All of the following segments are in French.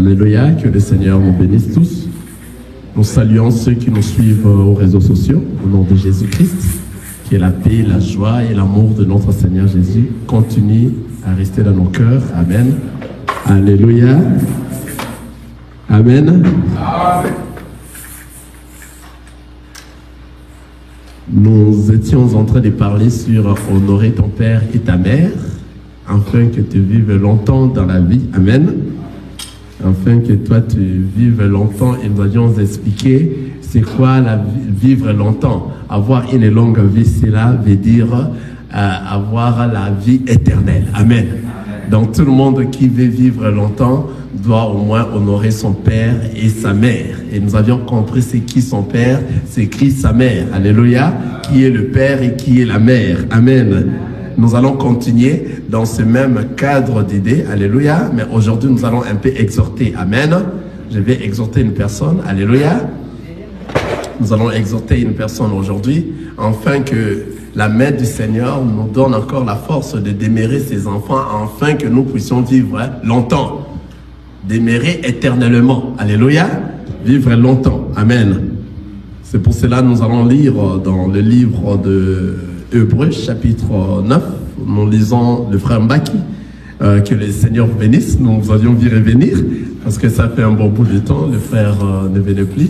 Alléluia, que le Seigneur nous bénisse tous. Nous saluons ceux qui nous suivent aux réseaux sociaux, au nom de Jésus-Christ. Que la paix, la joie et l'amour de notre Seigneur Jésus continuent à rester dans nos cœurs. Amen. Alléluia. Amen. Amen. Nous étions en train de parler sur honorer ton père et ta mère, afin que tu vives longtemps dans la vie. Amen. Afin que toi tu vives longtemps, et nous avions expliqué c'est quoi vivre longtemps. Avoir une longue vie, cela veut dire avoir la vie éternelle. Amen. Donc tout le monde qui veut vivre longtemps doit au moins honorer son père et sa mère. Et nous avions compris c'est qui son père, c'est qui sa mère. Alléluia. Qui est le père et qui est la mère. Amen. Nous allons continuer dans ce même cadre d'idées. Alléluia. Mais aujourd'hui, nous allons un peu exhorter. Amen. Je vais exhorter une personne. Alléluia. Nous allons exhorter une personne aujourd'hui, afin que la main du Seigneur nous donne encore la force de démérer ses enfants, afin que nous puissions vivre longtemps. Démérer éternellement. Alléluia. Vivre longtemps. Amen. C'est pour cela que nous allons lire dans le livre de Hébreux, chapitre 9. Nous lisons le frère Mbaki. Que le Seigneur vous bénisse. Nous avions vu revenir, parce que ça fait un bon bout de temps. Le frère ne venait plus.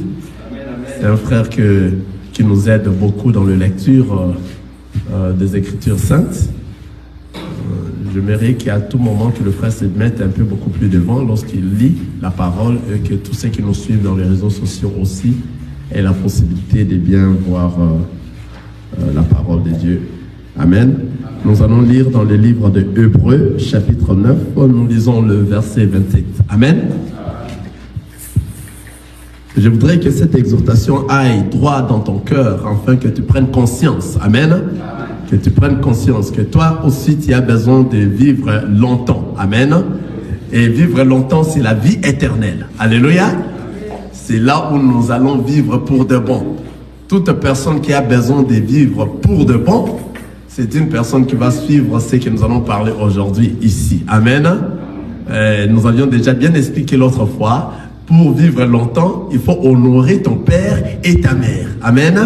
C'est un frère qui nous aide beaucoup dans la lecture des Écritures saintes. J'aimerais qu'à tout moment que le frère se mette un peu beaucoup plus devant lorsqu'il lit la parole, et que tous ceux qui nous suivent dans les réseaux sociaux aussi aient la possibilité de bien voir la parole de Dieu. Amen. Nous allons lire dans le livre de Hébreux, chapitre 9, nous lisons le verset 27. Amen. Je voudrais que cette exhortation aille droit dans ton cœur, afin que tu prennes conscience. Amen. Que tu prennes conscience que toi aussi tu as besoin de vivre longtemps. Amen. Et vivre longtemps, c'est la vie éternelle. Alléluia. C'est là où nous allons vivre pour de bon. Toute personne qui a besoin de vivre pour de bon, c'est une personne qui va suivre ce que nous allons parler aujourd'hui ici. Amen. Nous avions déjà bien expliqué l'autre fois. Pour vivre longtemps, il faut honorer ton père et ta mère. Amen.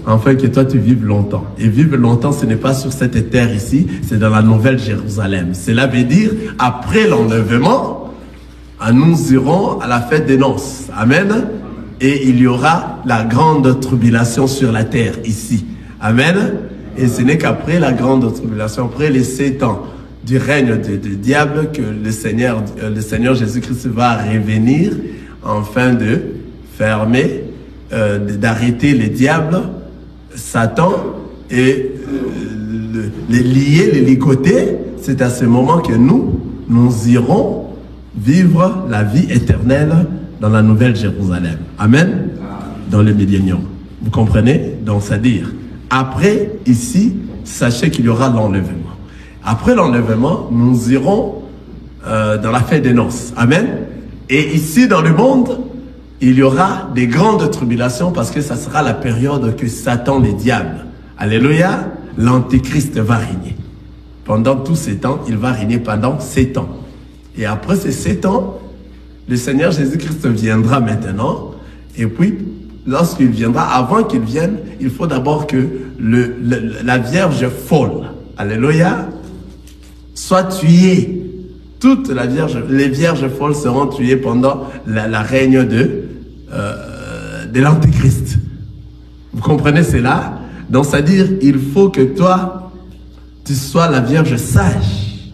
Afin que toi, tu vives longtemps. Et vivre longtemps, ce n'est pas sur cette terre ici, c'est dans la nouvelle Jérusalem. Cela veut dire, après l'enlèvement, nous irons à la fête des noces. Amen. Et il y aura la grande tribulation sur la terre ici. Amen. Et ce n'est qu'après la grande tribulation, après les 7 ans du règne du diable, que le Seigneur Jésus-Christ va revenir afin de fermer, d'arrêter les diables, Satan, et les lier, les ligoter. C'est à ce moment que nous irons vivre la vie éternelle dans la nouvelle Jérusalem. Amen. Dans le millénium. Vous comprenez? Donc, c'est-à-dire, après, ici, sachez qu'il y aura l'enlèvement. Après l'enlèvement, nous irons dans la fête des noces. Amen. Et ici, dans le monde, il y aura des grandes tribulations, parce que ça sera la période que Satan, les diables, alléluia, l'antéchrist va régner. Pendant tous ces temps, il va régner pendant 7 ans. Et après ces 7 ans, le Seigneur Jésus-Christ viendra maintenant. Et puis, lorsqu'il viendra, avant qu'il vienne, il faut d'abord que la Vierge folle, alléluia, soit tuée. Toutes les vierges folles seront tuées pendant la règne de l'Antéchrist. Vous comprenez cela? Donc, c'est-à-dire, il faut que toi, tu sois la Vierge sage.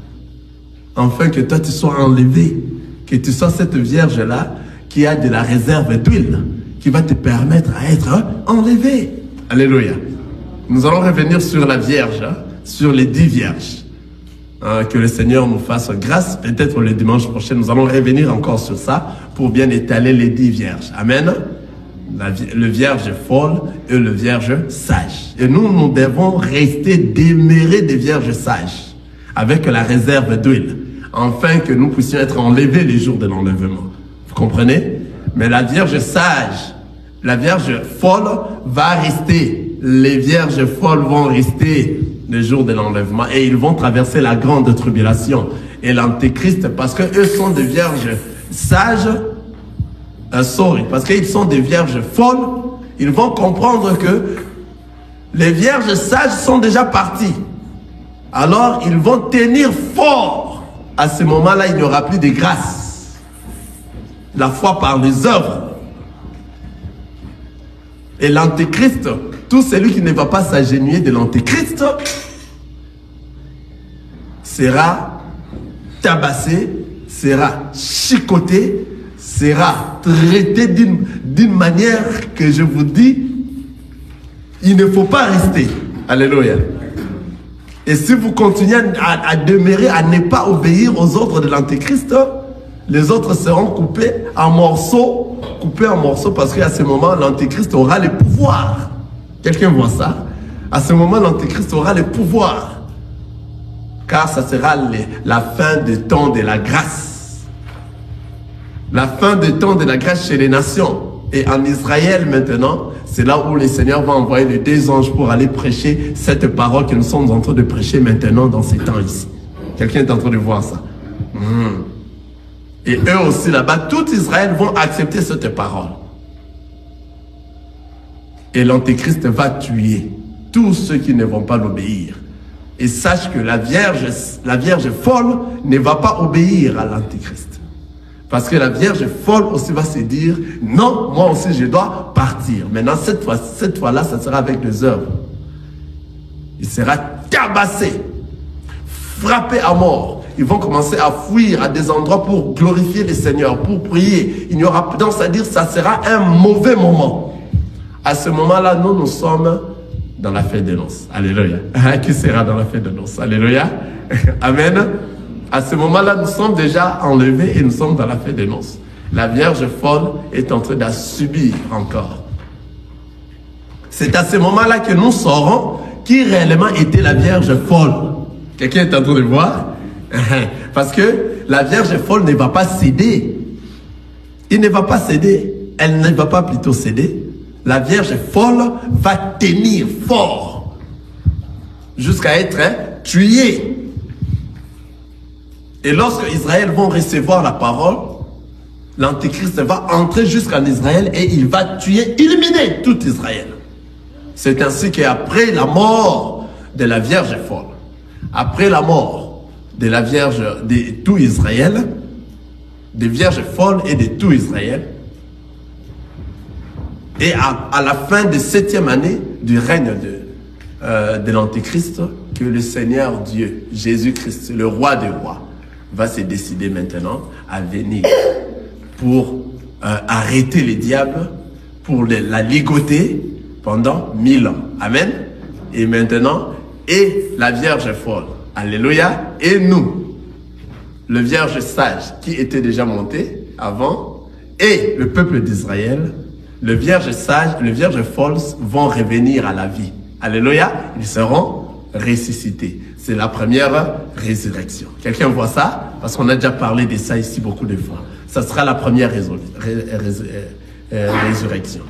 Enfin, que toi, tu sois enlevé. Que tu sois cette Vierge-là qui a de la réserve d'huile, qui va te permettre à être enlevé. Alléluia. Nous allons revenir sur la Vierge, sur les 10 vierges. Que le Seigneur nous fasse grâce. Peut-être le dimanche prochain, nous allons revenir encore sur ça pour bien étaler les 10 vierges. Amen. Le vierge folle et le vierge sage. Et nous devons rester demeurer des vierges sages, avec la réserve d'huile, afin que nous puissions être enlevés les jours de l'enlèvement. Vous comprenez? Mais la vierge sage, la vierge folle va rester. Les vierges folles vont rester le jour de l'enlèvement, et ils vont traverser la grande tribulation et l'antéchrist, parce que eux sont des vierges sages, parce qu'ils sont des vierges folles, ils vont comprendre que les vierges sages sont déjà parties. Alors, ils vont tenir fort. À ce moment-là, il n'y aura plus de grâce. La foi par les œuvres. Et l'antéchrist, tout celui qui ne va pas s'agenouiller de l'antéchrist sera tabassé, sera chicoté, sera traité d'une manière que je vous dis, il ne faut pas rester. Alléluia. Et si vous continuez à demeurer, à ne pas obéir aux ordres de l'antéchrist, les autres seront coupés en morceaux, parce qu'à ce moment, l'antéchrist aura le pouvoir. Quelqu'un voit ça? À ce moment, l'antéchrist aura le pouvoir. Car ça sera la fin du temps de la grâce. La fin du temps de la grâce chez les nations. Et en Israël maintenant, c'est là où le Seigneur va envoyer les 2 anges pour aller prêcher cette parole que nous sommes en train de prêcher maintenant dans ces temps ici. Quelqu'un est en train de voir ça. Et eux aussi là-bas, tout Israël vont accepter cette parole. Et l'antéchrist va tuer tous ceux qui ne vont pas l'obéir. Et sache que la vierge folle ne va pas obéir à l'antéchrist. Parce que la vierge folle aussi va se dire, non, moi aussi je dois partir. Maintenant, cette fois-là, ça sera avec des œuvres. Il sera tabassé, frappé à mort. Ils vont commencer à fuir à des endroits pour glorifier le Seigneur, pour prier. Il n'y aura pas, donc c'est-à-dire ça sera un mauvais moment. À ce moment-là, nous sommes dans la fête de noces. Alléluia. Qui sera dans la fête de noces? Alléluia. Amen. À ce moment-là, nous sommes déjà enlevés et nous sommes dans la fête de noces. La Vierge folle est en train de subir encore. C'est à ce moment-là que nous saurons qui réellement était la Vierge folle. Quelqu'un est en train de voir? Parce que la Vierge folle ne va pas céder. Il ne va pas céder. Elle ne va pas plutôt céder. La Vierge folle va tenir fort jusqu'à être tuée. Et lorsque Israël vont recevoir la parole, l'Antéchrist va entrer jusqu'en Israël et il va tuer, éliminer tout Israël. C'est ainsi qu'après la mort de la Vierge folle, après la mort de la Vierge de tout Israël, des Vierges folles et de tout Israël, et à la fin de 7e année du règne de l'Antéchrist, que le Seigneur Dieu, Jésus-Christ, le roi des rois, va se décider maintenant à venir pour arrêter les diables, pour la ligoter pendant 1000 ans. Amen. Et maintenant, et la Vierge folle, alléluia, et nous, le Vierge sage qui était déjà monté avant, et le peuple d'Israël, le Vierge sage, le Vierge folle vont revenir à la vie. Alléluia, ils seront ressuscités. C'est la première résurrection. Quelqu'un voit ça? Parce qu'on a déjà parlé de ça ici beaucoup de fois. Ça sera la première résurrection.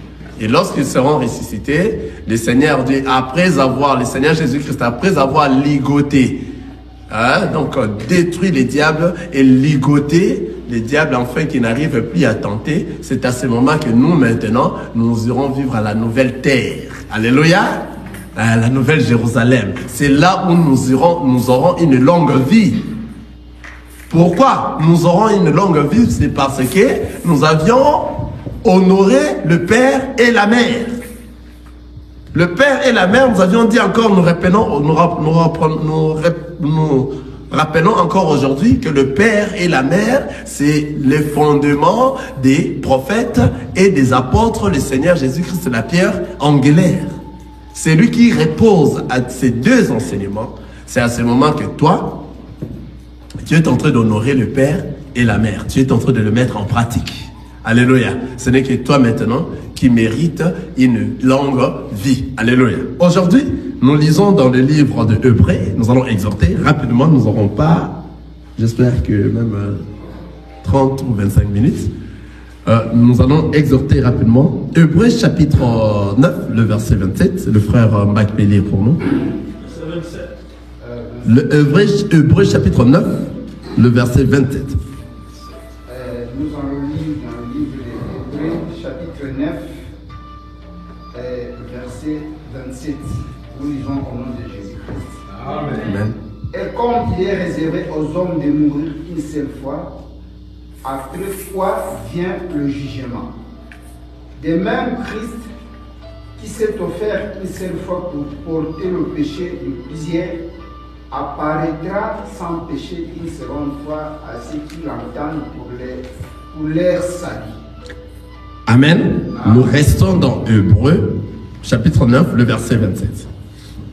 Et lorsqu'ils seront ressuscités, le Seigneur Dieu, le Seigneur Jésus-Christ, après avoir ligoté, donc détruit les diables et ligoté les diables enfin qui n'arrivent plus à tenter, c'est à ce moment que nous maintenant, nous irons vivre à la nouvelle terre. Alléluia. À la nouvelle Jérusalem. C'est là où nous aurons une longue vie. Pourquoi nous aurons une longue vie? C'est parce que nous avions honoré le Père et la Mère. Le Père et la Mère, nous avions dit encore, nous rappelons encore aujourd'hui que le Père et la Mère, c'est le fondement des prophètes et des apôtres, le Seigneur Jésus-Christ, la pierre angulaire. C'est lui qui repose à ces deux enseignements. C'est à ce moment que toi, tu es en train d'honorer le Père et la Mère. Tu es en train de le mettre en pratique. Alléluia. Ce n'est que toi maintenant qui mérites une longue vie. Alléluia. Aujourd'hui, nous lisons dans le livre de Hébreux. Nous allons exhorter rapidement. Nous n'aurons pas, j'espère que même 30 ou 25 minutes. Nous allons exhorter rapidement. Hébreux chapitre 9, le verset 27. Le frère Mike peut lire pour nous. Le Hébreux chapitre 9, le verset 27. Nous en Amen. Et comme il est réservé aux hommes de mourir une seule fois, après quoi vient le jugement. De même, Christ, qui s'est offert une seule fois pour porter le péché de plusieurs, apparaîtra sans péché une seconde fois à ceux qui l'entendent pour leur salut. Amen. Nous restons dans Hébreux, chapitre 9, le verset 27.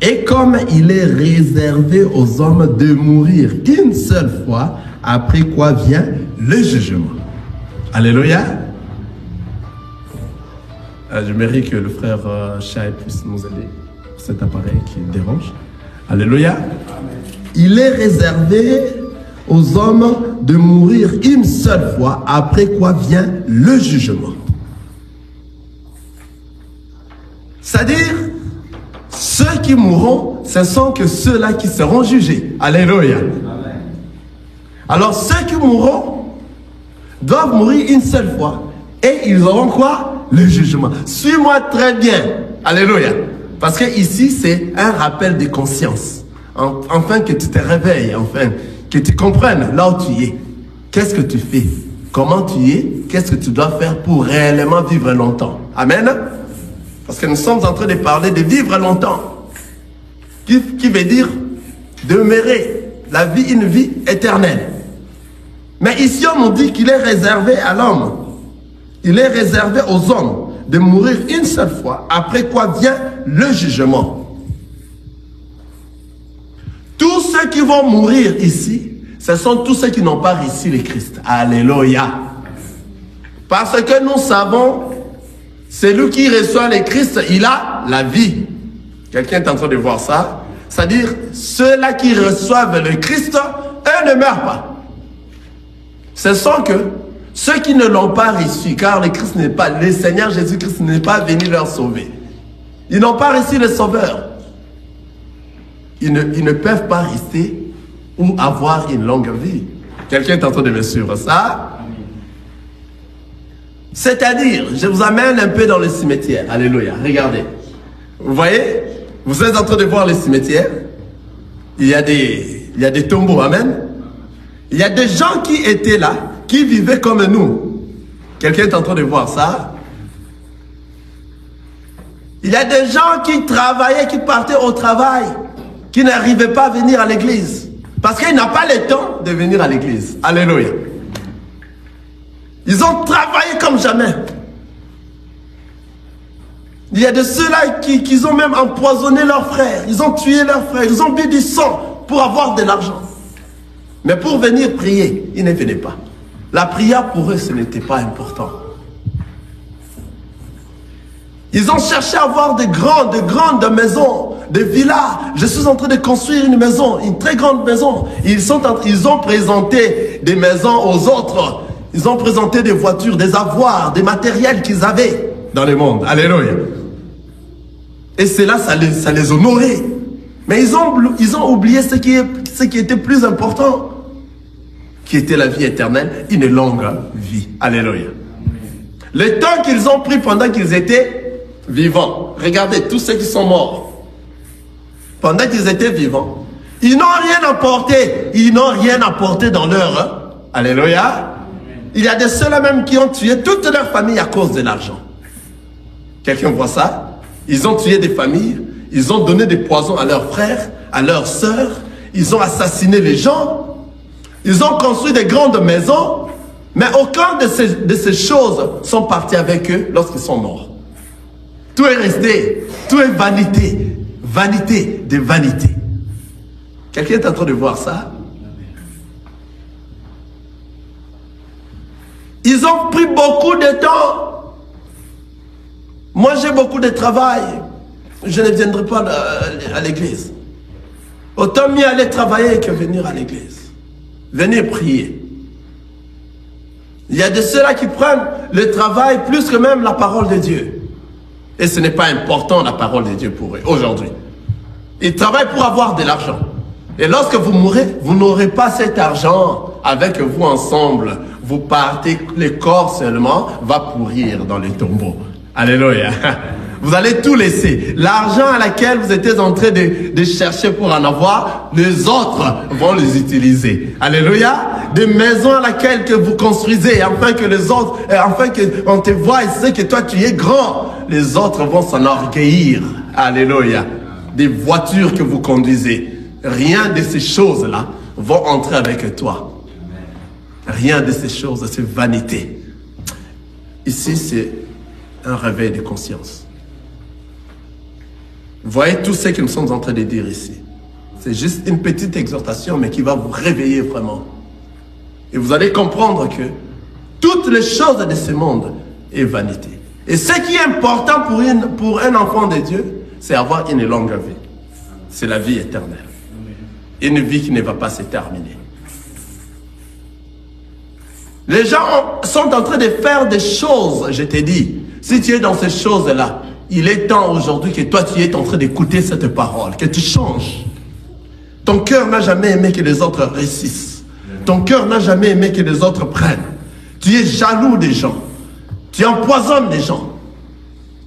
Et comme il est réservé aux hommes de mourir une seule fois, après quoi vient le jugement. Alléluia. Je mérite que le frère Chai puisse nous aider pour cet appareil qui dérange. Alléluia. Il est réservé aux hommes de mourir une seule fois, après quoi vient le jugement. C'est-à-dire, ceux qui mourront, ce sont que ceux-là qui seront jugés. Alléluia. Alors, ceux qui mourront doivent mourir une seule fois. Et ils auront quoi? Le jugement. Suis-moi très bien. Alléluia. Parce que ici, c'est un rappel de conscience. Enfin que tu te réveilles, enfin que tu comprennes là où tu es. Qu'est-ce que tu fais? Comment tu es? Qu'est-ce que tu dois faire pour réellement vivre longtemps? Amen. Parce que nous sommes en train de parler de vivre longtemps. Qui veut dire demeurer la vie, une vie éternelle. Mais ici, on nous dit qu'il est réservé à l'homme. Il est réservé aux hommes de mourir une seule fois, après quoi vient le jugement. Tous ceux qui vont mourir ici, ce sont tous ceux qui n'ont pas reçu le Christ. Alléluia. Parce que nous savons, celui qui reçoit le Christ, il a la vie. Quelqu'un est en train de voir ça. C'est-à-dire, ceux-là qui reçoivent le Christ, eux ne meurent pas. Ce sont que ceux qui ne l'ont pas reçu, car le Christ n'est pas, le Seigneur Jésus-Christ n'est pas venu leur sauver. Ils n'ont pas reçu le Sauveur. Ils ne peuvent pas rester ou avoir une longue vie. Quelqu'un est en train de me suivre ça? C'est-à-dire, je vous amène un peu dans le cimetière. Alléluia. Regardez. Vous voyez? Vous êtes en train de voir le cimetière. Il y a des tombeaux. Amen. Il y a des gens qui étaient là, qui vivaient comme nous. Quelqu'un est en train de voir ça? Il y a des gens qui travaillaient, qui partaient au travail, qui n'arrivaient pas à venir à l'église. Parce qu'ils n'ont pas le temps de venir à l'église. Alléluia. Ils ont travaillé comme jamais. Il y a de ceux-là qui ont même empoisonné leurs frères. Ils ont tué leurs frères. Ils ont bu du sang pour avoir de l'argent. Mais pour venir prier, ils ne venaient pas. La prière pour eux, ce n'était pas important. Ils ont cherché à avoir de grandes maisons, des villas. Je suis en train de construire une maison, une très grande maison. Ils ont présenté des maisons aux autres. Ils ont présenté des voitures, des avoirs, des matériels qu'ils avaient dans le monde. Alléluia. Et cela, ça les honorait. Mais ils ont oublié ce qui était plus important, qui était la vie éternelle, une longue vie. Alléluia. Le temps qu'ils ont pris pendant qu'ils étaient vivants. Regardez, tous ceux qui sont morts, pendant qu'ils étaient vivants, ils n'ont rien apporté. Ils n'ont rien apporté dans leur. Alléluia. Il y a de ceux-là même qui ont tué toute leur famille à cause de l'argent. Quelqu'un voit ça? Ils ont tué des familles. Ils ont donné des poisons à leurs frères, à leurs sœurs. Ils ont assassiné les gens. Ils ont construit des grandes maisons. Mais aucun de ces choses sont partis avec eux lorsqu'ils sont morts. Tout est resté. Tout est vanité. Vanité de vanité. Quelqu'un est en train de voir ça? Ils ont pris beaucoup de temps. Moi, j'ai beaucoup de travail. Je ne viendrai pas à l'église. Autant mieux aller travailler que venir à l'église. Venez prier. Il y a de ceux-là qui prennent le travail plus que même la parole de Dieu. Et ce n'est pas important la parole de Dieu pour eux aujourd'hui. Ils travaillent pour avoir de l'argent. Et lorsque vous mourrez, vous n'aurez pas cet argent avec vous ensemble. Vous partez, le corps seulement va pourrir dans les tombeaux. Alléluia. Vous allez tout laisser. L'argent à laquelle vous étiez en train de chercher pour en avoir, les autres vont les utiliser. Alléluia. Des maisons à laquelle que vous construisez, afin que les autres, afin qu'on te voie et sait que toi tu es grand, les autres vont s'enorgueillir. Alléluia. Des voitures que vous conduisez. Rien de ces choses-là vont entrer avec toi. Rien de ces choses, c'est vanité. Ici, c'est un réveil de conscience. Vous voyez tout ce que nous sommes en train de dire ici. C'est juste une petite exhortation, mais qui va vous réveiller vraiment. Et vous allez comprendre que toutes les choses de ce monde est vanité. Et ce qui est important pour un enfant de Dieu, c'est avoir une longue vie. C'est la vie éternelle. Une vie qui ne va pas se terminer. Les gens sont en train de faire des choses, je t'ai dit. Si tu es dans ces choses-là, il est temps aujourd'hui que toi tu es en train d'écouter cette parole, que tu changes. Ton cœur n'a jamais aimé que les autres réussissent. Ton cœur n'a jamais aimé que les autres prennent. Tu es jaloux des gens. Tu empoisonnes les gens.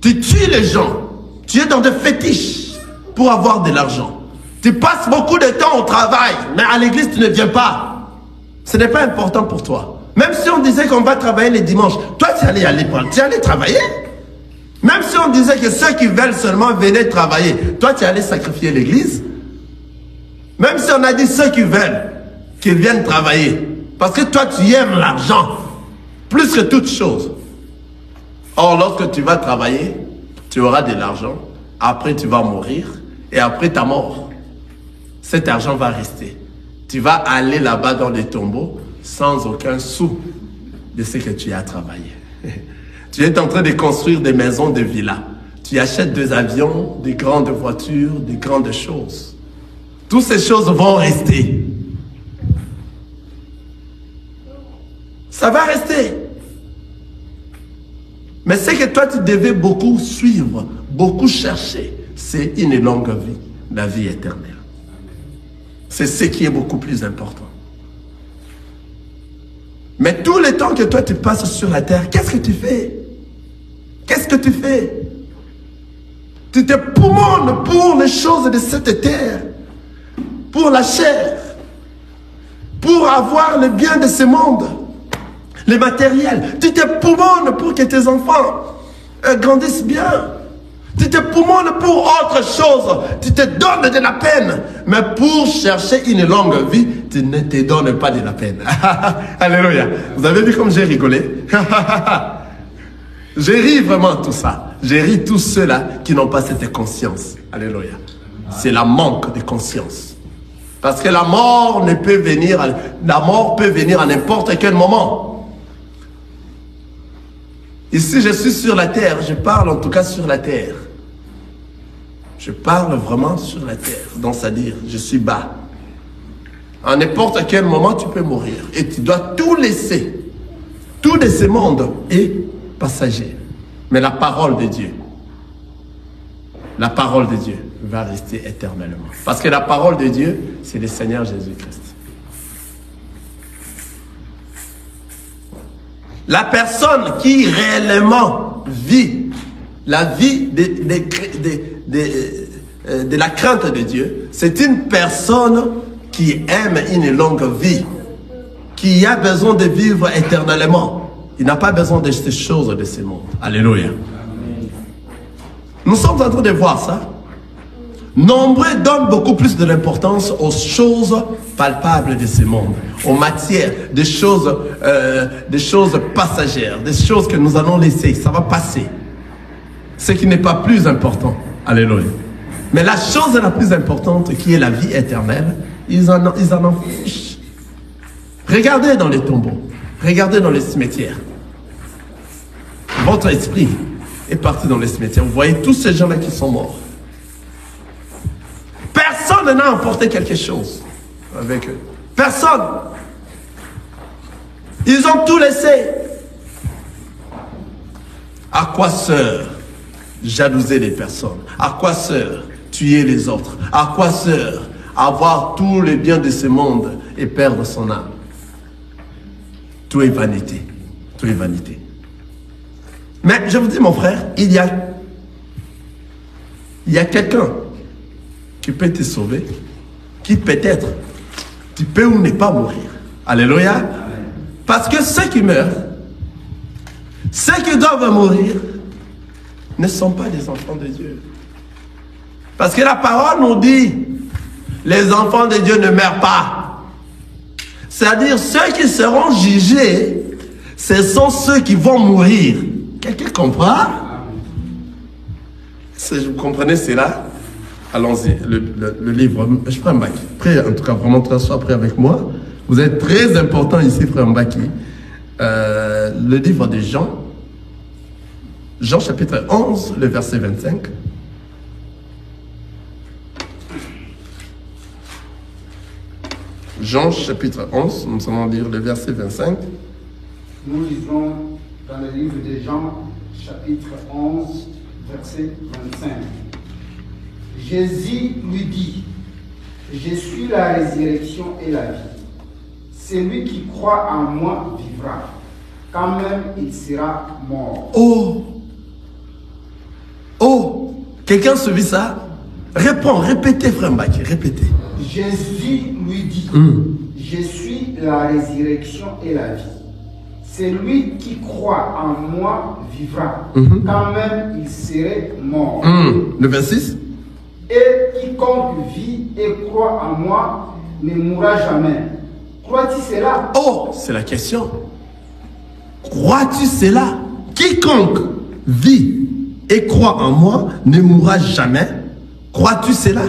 Tu tues les gens. Tu es dans des fétiches pour avoir de l'argent. Tu passes beaucoup de temps au travail, mais à l'église tu ne viens pas. Ce n'est pas important pour toi. Même si on disait qu'on va travailler les dimanches, toi tu allais travailler. Même si on disait que ceux qui veulent seulement venaient travailler, toi tu allais sacrifier l'église. Même si on a dit ceux qui veulent qu'ils viennent travailler, parce que toi tu aimes l'argent plus que toute chose. Or lorsque tu vas travailler, tu auras de l'argent, après tu vas mourir, et après ta mort, cet argent va rester. Tu vas aller là-bas dans les tombeaux sans aucun sou de ce que tu as travaillé. Tu es en train de construire des maisons, des villas. Tu achètes des avions, des grandes voitures, des grandes choses. Toutes ces choses vont rester. Ça va rester. Mais ce que toi tu devais beaucoup suivre, beaucoup chercher, c'est une longue vie, la vie éternelle. C'est ce qui est beaucoup plus important. Mais tout le temps que toi tu passes sur la terre, qu'est-ce que tu fais? Qu'est-ce que tu fais? Tu te poumonnes pour les choses de cette terre, pour la chair, pour avoir le bien de ce monde, le matériel. Tu te poumonnes pour que tes enfants grandissent bien. Tu te poumonnes pour autre chose. Tu te donnes de la peine. Mais pour chercher une longue vie, tu ne te donnes pas de la peine. Alléluia. Vous avez vu comme j'ai rigolé? J'ai ri vraiment tout ça. J'ai ri tous ceux-là qui n'ont pas cette conscience. Alléluia. C'est la manque de conscience. Parce que la mort ne peut venir, la mort peut venir à n'importe quel moment. Ici, je suis sur la terre. Je parle en tout cas sur la terre. Je parle vraiment sur la terre. Donc, c'est-à-dire, je suis bas. À n'importe quel moment, tu peux mourir. Et tu dois tout laisser. Tout de ce monde est passager. Mais la parole de Dieu va rester éternellement. Parce que la parole de Dieu, c'est le Seigneur Jésus-Christ. La personne qui réellement vit la vie de la crainte de Dieu, c'est une personne qui aime une longue vie, qui a besoin de vivre éternellement. Il n'a pas besoin de ces choses de ce monde. Alléluia. Nous sommes en train de voir ça. Nombreux donnent beaucoup plus de l'importance aux choses palpables de ce monde, aux matières, des choses passagères, des choses que nous allons laisser, ça va passer. Ce qui n'est pas plus important. Alléluia. Mais la chose la plus importante, qui est la vie éternelle, ils en fichent. Regardez dans les tombeaux, regardez dans les cimetières. Votre esprit est parti dans les cimetières. Vous voyez tous ces gens-là qui sont morts. Personne n'a emporté quelque chose avec eux. Personne. Ils ont tout laissé. À quoi sert jalouser les personnes? À quoi sert tuer les autres? À quoi sert avoir tous les biens de ce monde et perdre son âme? Tout est vanité. Tout est vanité. Mais je vous dis, mon frère, il y a il y a quelqu'un qui peut te sauver, qui peut-être, tu peux ou ne pas mourir. Alléluia. Parce que ceux qui meurent, ceux qui doivent mourir, ne sont pas des enfants de Dieu. Parce que la parole nous dit, les enfants de Dieu ne meurent pas. C'est-à-dire, ceux qui seront jugés, ce sont ceux qui vont mourir. Quelqu'un comprend? Si vous comprenez cela, allons-y, le livre, je prends un bac. Prêt, en tout cas, vraiment, sois prêt avec moi. Vous êtes très important ici, frère Mbaki. Le livre de Jean, Jean chapitre 11, le verset 25. Jean chapitre 11, nous allons lire le verset 25. Nous lisons dans le livre de Jean chapitre 11, verset 25. Jésus lui dit, je suis la résurrection et la vie. Celui qui croit en moi vivra, quand même il sera mort. Oh! Oh! Quelqu'un se vit ça? Réponds, répétez, frère Mbaki, répétez. Jésus lui dit, je suis la résurrection et la vie. Celui qui croit en moi vivra, quand même il serait mort. Le 26? Et quiconque vit et croit en moi ne mourra jamais. Crois-tu cela? Oh, c'est la question. Crois-tu cela? Quiconque vit et croit en moi ne mourra jamais. Crois-tu cela?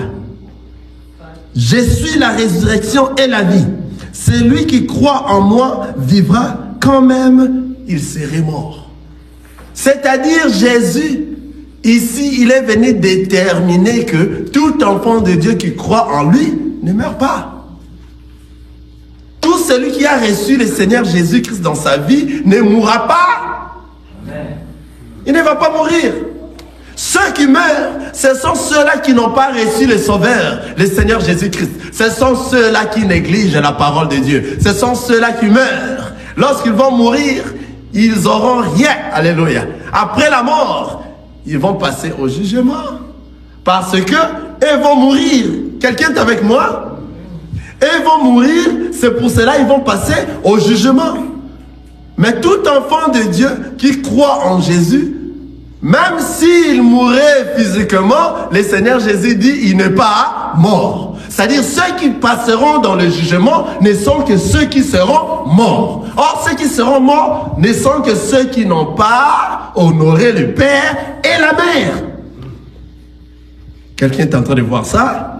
Je suis la résurrection et la vie. Celui qui croit en moi vivra, quand même il serait mort. C'est-à-dire Jésus, ici, il est venu déterminer que tout enfant de Dieu qui croit en lui ne meurt pas. Tout celui qui a reçu le Seigneur Jésus-Christ dans sa vie ne mourra pas. Il ne va pas mourir. Ceux qui meurent, ce sont ceux-là qui n'ont pas reçu le Sauveur, le Seigneur Jésus-Christ. Ce sont ceux-là qui négligent la parole de Dieu. Ce sont ceux-là qui meurent. Lorsqu'ils vont mourir, ils n'auront rien. Alléluia. Après la mort, ils vont passer au jugement. Parce que ils vont mourir. Quelqu'un est avec moi? Ils vont mourir, c'est pour cela qu'ils vont passer au jugement. Mais tout enfant de Dieu qui croit en Jésus, même s'il mourait physiquement, le Seigneur Jésus dit, il n'est pas mort. C'est-à-dire, ceux qui passeront dans le jugement ne sont que ceux qui seront morts. Or, ceux qui seront morts ne sont que ceux qui n'ont pas honoré le Père et la Mère. Quelqu'un est en train de voir ça?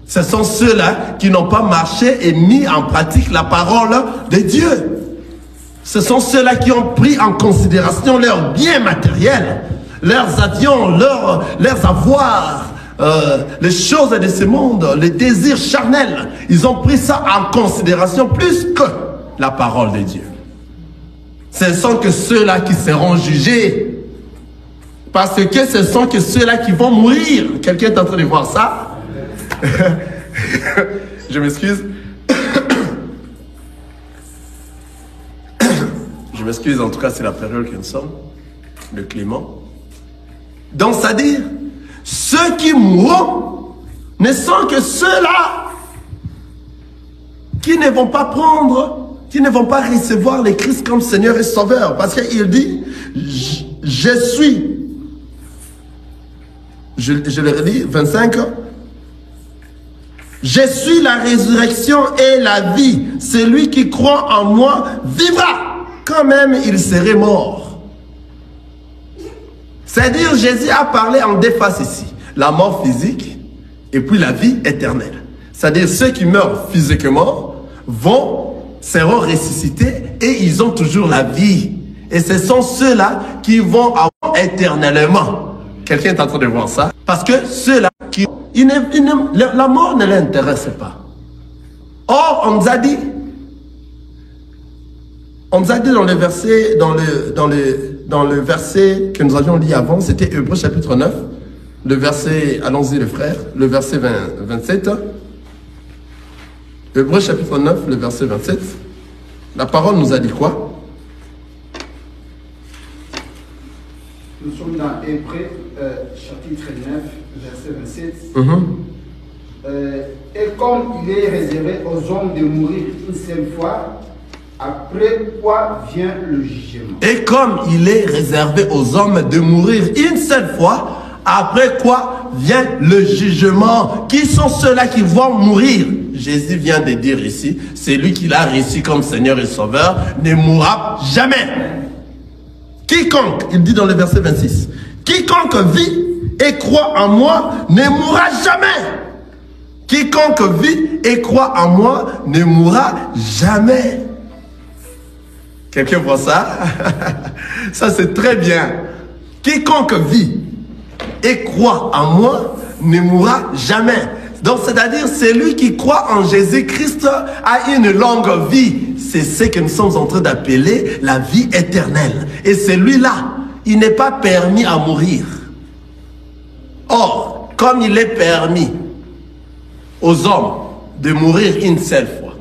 Ce sont ceux-là qui n'ont pas marché et mis en pratique la parole de Dieu. Ce sont ceux-là qui ont pris en considération leurs biens matériels, leurs avions, leurs avoirs, les choses de ce monde, les désirs charnels. Ils ont pris ça en considération plus que la parole de Dieu. Ce sont que ceux-là qui seront jugés. Parce que ce sont que ceux-là qui vont mourir. Quelqu'un est en train de voir ça? Je m'excuse. Je m'excuse, en tout cas, c'est la période que nous sommes, le climat. Donc, c'est-à-dire, ceux qui mourront ne sont que ceux-là qui ne vont pas prendre, qui ne vont pas recevoir le Christ comme Seigneur et Sauveur. Parce qu'il dit, je suis, je le redis, 25 ans. Je suis la résurrection et la vie. Celui qui croit en moi vivra, quand même il serait mort. C'est-à-dire, Jésus a parlé en deux faces ici. La mort physique et puis la vie éternelle. C'est-à-dire, ceux qui meurent physiquement seront ressuscités et ils ont toujours la vie. Et ce sont ceux-là qui vont avoir éternellement. Quelqu'un est en train de voir ça? Parce que ceux-là qui... la mort ne l'intéresse pas. Or, on nous a dit dans le verset, dans le verset que nous avions lu avant, c'était Hébreux chapitre 9, le verset, allons-y les frères, le verset 27. Hébreux chapitre 9, le verset 27. La parole nous a dit quoi? Nous sommes dans Hébreux chapitre 9, verset 27. Et comme il est réservé aux hommes de mourir une seule fois, après quoi vient le jugement. Et comme il est réservé aux hommes de mourir une seule fois, après quoi vient le jugement. Qui sont ceux-là qui vont mourir? Jésus vient de dire ici, c'est lui qui l'a reçu comme Seigneur et Sauveur, ne mourra jamais. Quiconque, il dit dans le verset 26, quiconque vit et croit en moi ne mourra jamais. Quiconque vit et croit en moi ne mourra jamais. Quelqu'un voit ça? Ça c'est très bien. Quiconque vit et croit en moi ne mourra jamais. Donc c'est-à-dire celui qui croit en Jésus-Christ a une longue vie. C'est ce que nous sommes en train d'appeler la vie éternelle. Et celui-là, il n'est pas permis à mourir. Or, comme il est permis aux hommes de mourir une seule fois,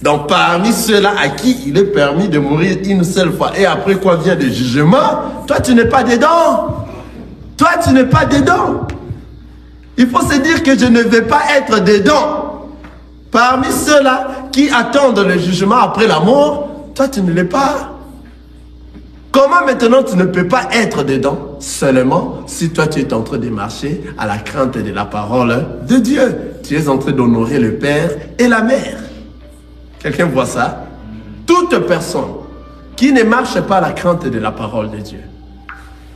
donc parmi ceux-là à qui il est permis de mourir une seule fois, et après quoi vient le jugement, toi tu n'es pas dedans. Toi tu n'es pas dedans. Il faut se dire que je ne vais pas être dedans. Parmi ceux-là qui attendent le jugement après la mort, toi tu ne l'es pas. Comment maintenant tu ne peux pas être dedans? Seulement si toi tu es en train de marcher à la crainte de la parole de Dieu. Tu es en train d'honorer le Père et la Mère. Quelqu'un voit ça? Toute personne qui ne marche pas à la crainte de la parole de Dieu,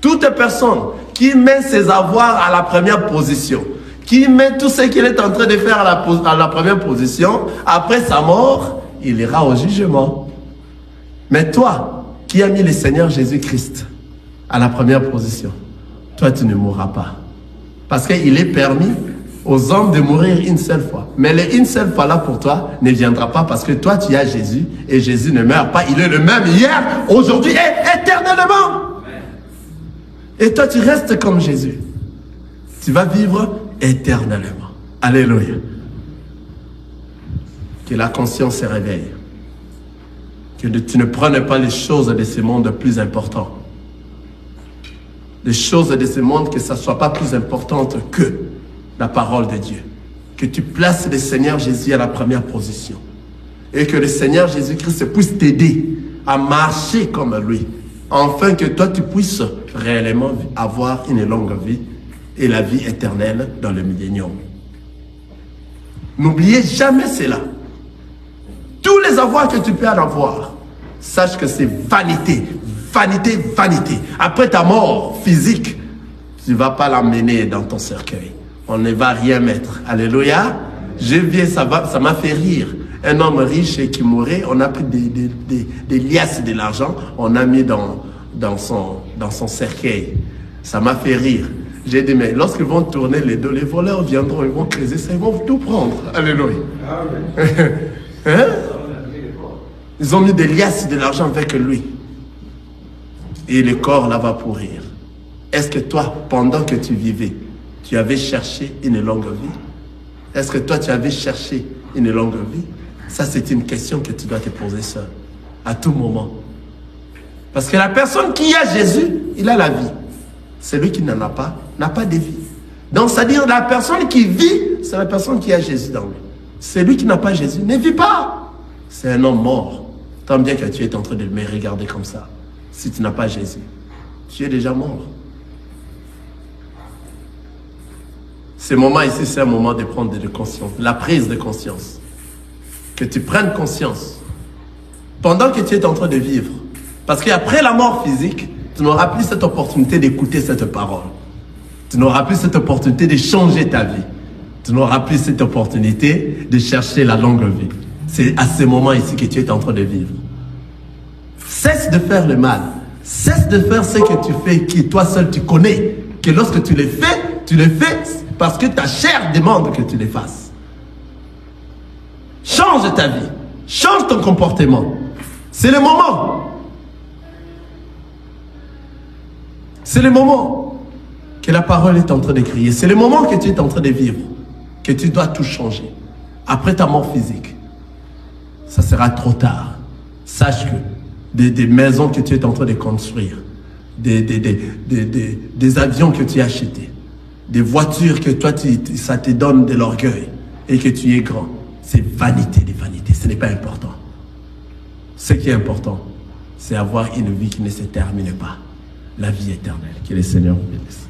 toute personne qui met ses avoirs à la première position, qui met tout ce qu'il est en train de faire à la première position, après sa mort, il ira au jugement. Mais toi, qui as mis le Seigneur Jésus-Christ à la première position, toi tu ne mourras pas. Parce qu'il est permis aux hommes de mourir une seule fois. Mais une seule fois là pour toi ne viendra pas parce que toi tu as Jésus et Jésus ne meurt pas. Il est le même hier, aujourd'hui et éternellement. Et toi tu restes comme Jésus. Tu vas vivre éternellement. Alléluia. Que la conscience se réveille. Que tu ne prennes pas les choses de ce monde plus importantes. Les choses de ce monde, que ça ne soit pas plus importante que la parole de Dieu. Que tu places le Seigneur Jésus à la première position. Et que le Seigneur Jésus-Christ puisse t'aider à marcher comme lui. Afin que toi tu puisses réellement avoir une longue vie et la vie éternelle dans le millénium. N'oubliez jamais cela. Tous les avoirs que tu peux en avoir, sache que c'est vanité, vanité, vanité. Après ta mort physique, tu ne vas pas l'emmener dans ton cercueil. On ne va rien mettre. Alléluia. Je viens, ça m'a fait rire. Un homme riche qui mourait, on a pris des liasses de l'argent, on a mis dans son cercueil. Ça m'a fait rire. J'ai dit, mais lorsqu'ils vont tourner les dos, les voleurs viendront, ils vont creuser ça, ils vont tout prendre. Alléluia. Hein? Ils ont mis des liasses de l'argent avec lui. Et le corps là va pourrir. Est-ce que toi, pendant que tu vivais, tu avais cherché une longue vie? Est-ce que toi, tu avais cherché une longue vie? Ça, c'est une question que tu dois te poser seul, à tout moment. Parce que la personne qui a Jésus, il a la vie. Celui qui n'en a pas, n'a pas de vie. Donc, c'est-à-dire la personne qui vit, c'est la personne qui a Jésus dans lui. Celui qui n'a pas Jésus ne vit pas. C'est un homme mort. Tant bien que tu es en train de me regarder comme ça. Si tu n'as pas Jésus, tu es déjà mort. Ce moment ici, c'est un moment de prendre de conscience, la prise de conscience. Que tu prennes conscience pendant que tu es en train de vivre. Parce qu'après la mort physique, tu n'auras plus cette opportunité d'écouter cette parole. Tu n'auras plus cette opportunité de changer ta vie. Tu n'auras plus cette opportunité de chercher la longue vie. C'est à ce moment ici que tu es en train de vivre. Cesse de faire le mal. Cesse de faire ce que tu fais, que toi seul tu connais. Que lorsque tu le fais parce que ta chair demande que tu les fasses. Change ta vie. Change ton comportement. C'est le moment. C'est le moment que la parole est en train de crier. C'est le moment que tu es en train de vivre. Que tu dois tout changer. Après ta mort physique, ça sera trop tard. Sache que des maisons que tu es en train de construire, des avions que tu as achetés, des voitures que toi, ça te donne de l'orgueil et que tu es grand. C'est vanité des vanités, ce n'est pas important. Ce qui est important, c'est avoir une vie qui ne se termine pas. La vie éternelle. Que le Seigneur vous bénisse.